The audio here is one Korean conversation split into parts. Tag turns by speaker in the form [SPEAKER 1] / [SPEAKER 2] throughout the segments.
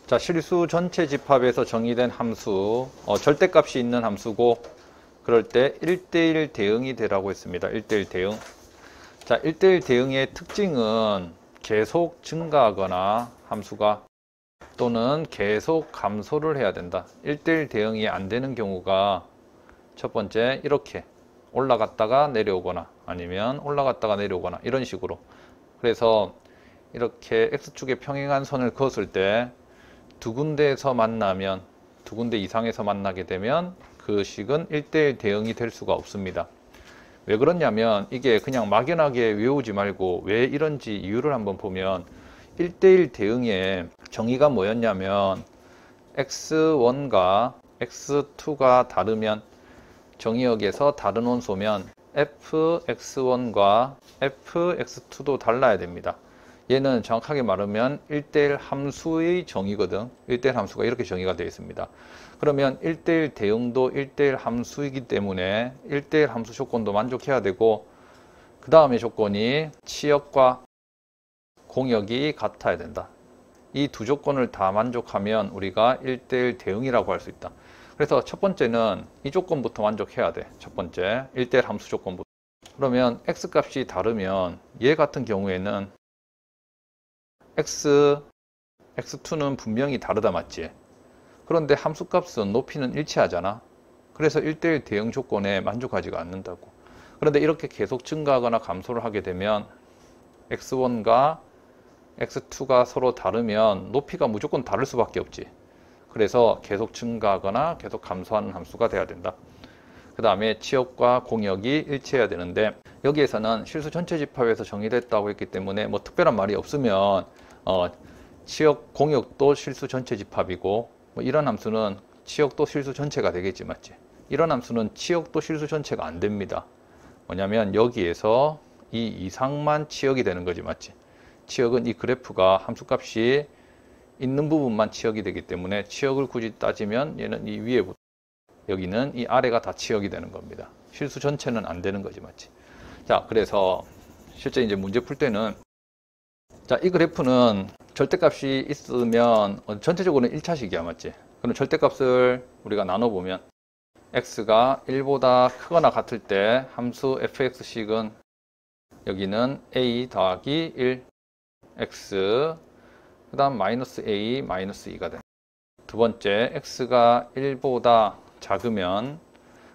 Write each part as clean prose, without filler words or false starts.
[SPEAKER 1] 자, 실수 전체 집합에서 정의된 함수, 절대값이 있는 함수고, 그럴 때 1대1 대응이 되라고 했습니다. 1대1 대응. 자, 1대1 대응의 특징은 계속 증가하거나 함수가 또는 계속 감소를 해야 된다. 1대1 대응이 안 되는 경우가 첫 번째, 이렇게 올라갔다가 내려오거나 아니면 올라갔다가 내려오거나 이런 식으로. 그래서 이렇게 X축에 평행한 선을 그었을 때 두 군데에서 만나면, 두 군데 이상에서 만나게 되면 그 식은 1대1 대응이 될 수가 없습니다. 왜 그러냐면 이게 그냥 막연하게 외우지 말고 왜 이런지 이유를 한번 보면 1대1 대응의 정의가 뭐였냐면 x1과 x2가 다르면 정의역에서 다른 원소면 fx1과 fx2도 달라야 됩니다. 얘는 정확하게 말하면 1대1 함수의 정의거든. 1대1 함수가 이렇게 정의가 되어 있습니다. 그러면 1대1 대응도 1대1 함수이기 때문에 1대1 함수 조건도 만족해야 되고, 그 다음에 조건이 치역과 공역이 같아야 된다. 이 두 조건을 다 만족하면 우리가 1대1 대응이라고 할 수 있다. 그래서 첫 번째는 이 조건부터 만족해야 돼. 첫 번째 1대1 함수 조건부터. 그러면 x값이 다르면 얘 같은 경우에는 x2는 분명히 다르다, 맞지? 그런데 함수값은 높이는 일치하잖아. 그래서 1대1 대응 조건에 만족하지가 않는다고. 그런데 이렇게 계속 증가하거나 감소를 하게 되면 x1과 x2가 서로 다르면 높이가 무조건 다를 수밖에 없지. 그래서 계속 증가하거나 계속 감소하는 함수가 돼야 된다. 그 다음에 치역과 공역이 일치해야 되는데, 여기에서는 실수 전체 집합에서 정의됐다고 했기 때문에 뭐 특별한 말이 없으면 치역, 공역도 실수 전체 집합이고, 뭐 이런 함수는 치역도 실수 전체가 되겠지, 맞지? 이런 함수는 치역도 실수 전체가 안 됩니다. 뭐냐면 여기에서 이 이상만 치역이 되는 거지, 맞지? 치역은 이 그래프가 함수값이 있는 부분만 치역이 되기 때문에 치역을 굳이 따지면 얘는 이 위에부터 여기는 이 아래가 다 치역이 되는 겁니다. 실수 전체는 안 되는 거지, 맞지? 자, 그래서 실제 이제 문제 풀 때는, 자, 이 그래프는 절대값이 있으면 전체적으로는 1차식이야, 맞지? 그럼 절대값을 우리가 나눠보면 x가 1보다 크거나 같을 때 함수 fx식은 여기는 a 더하기 1 x 그 다음 마이너스 a 마이너스 2가 됩니다. 두 번째, x가 1보다 작으면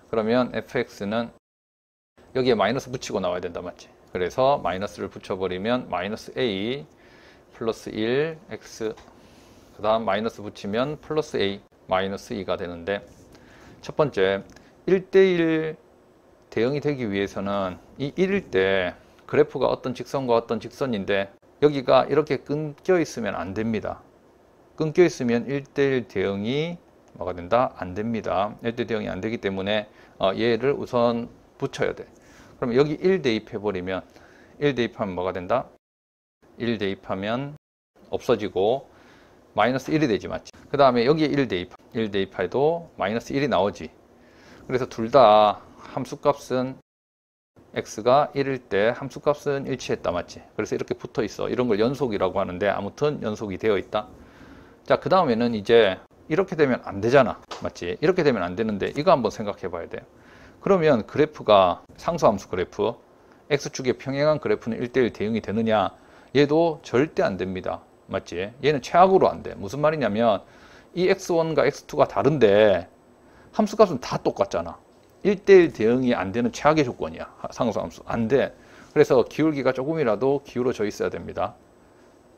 [SPEAKER 1] 그러면 fx는 여기에 마이너스 붙이고 나와야 된다, 맞지? 그래서 마이너스를 붙여버리면 마이너스 a 플러스 1 x 그 다음 마이너스 붙이면 플러스 a 마이너스 2가 되는데, 첫 번째 1대1 대응이 되기 위해서는 이 1일 때 그래프가 어떤 직선과 어떤 직선인데 여기가 이렇게 끊겨 있으면 안 됩니다. 끊겨 있으면 1대1 대응이 뭐가 된다? 안 됩니다. 1대1 대응이 안 되기 때문에 얘를 우선 붙여야 돼. 그럼 여기 1 대입해버리면 1 대입하면 뭐가 된다? 1 대입하면 없어지고 마이너스 1이 되지, 맞지? 그 다음에 여기에 1 대입해도 마이너스 1이 나오지. 그래서 둘 다 함수값은 x가 1일 때 함수값은 일치했다, 맞지? 그래서 이렇게 붙어 있어. 이런 걸 연속이라고 하는데 아무튼 연속이 되어 있다. 자, 그 다음에는 이제 이렇게 되면 안 되잖아, 맞지? 이렇게 되면 안 되는데 이거 한번 생각해 봐야 돼요. 그러면 그래프가 상수함수 그래프, x축에 평행한 그래프는 1대1 대응이 되느냐? 얘도 절대 안 됩니다, 맞지? 얘는 최악으로 안 돼. 무슨 말이냐면 이 x1과 x2가 다른데 함수값은 다 똑같잖아. 1대1 대응이 안 되는 최악의 조건이야, 상수함수. 안 돼. 그래서 기울기가 조금이라도 기울어져 있어야 됩니다.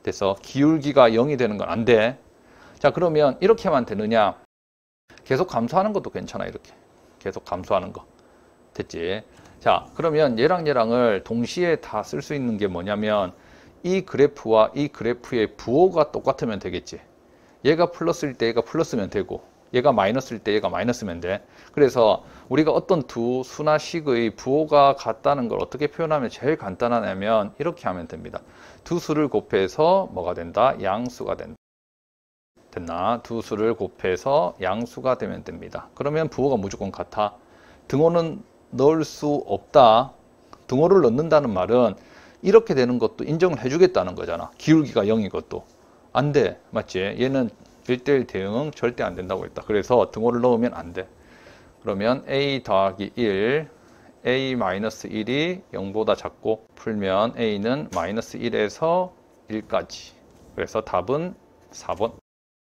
[SPEAKER 1] 그래서 기울기가 0이 되는 건 안 돼. 자, 그러면 이렇게만 되느냐? 계속 감소하는 것도 괜찮아, 이렇게. 계속 감소하는 거. 됐지? 자, 그러면 얘랑 얘랑을 동시에 다 쓸 수 있는 게 뭐냐면 이 그래프와 이 그래프의 부호가 똑같으면 되겠지. 얘가 플러스일 때 얘가 플러스면 되고 얘가 마이너스일 때 얘가 마이너스면 돼. 그래서 우리가 어떤 두 수나 식의 부호가 같다는 걸 어떻게 표현하면 제일 간단하냐면 이렇게 하면 됩니다. 두 수를 곱해서 뭐가 된다? 양수가 된다. 됐나? 두 수를 곱해서 양수가 되면 됩니다. 그러면 부호가 무조건 같아. 등호는 넣을 수 없다. 등호를 넣는다는 말은 이렇게 되는 것도 인정을 해주겠다는 거잖아. 기울기가 0인 것도. 안 돼, 맞지? 얘는 1대1 대응은 절대 안 된다고 했다. 그래서 등호를 넣으면 안 돼. 그러면 a 더하기 1, a-1이 0보다 작고 풀면 a는 -1에서 1까지. 그래서 답은 4번.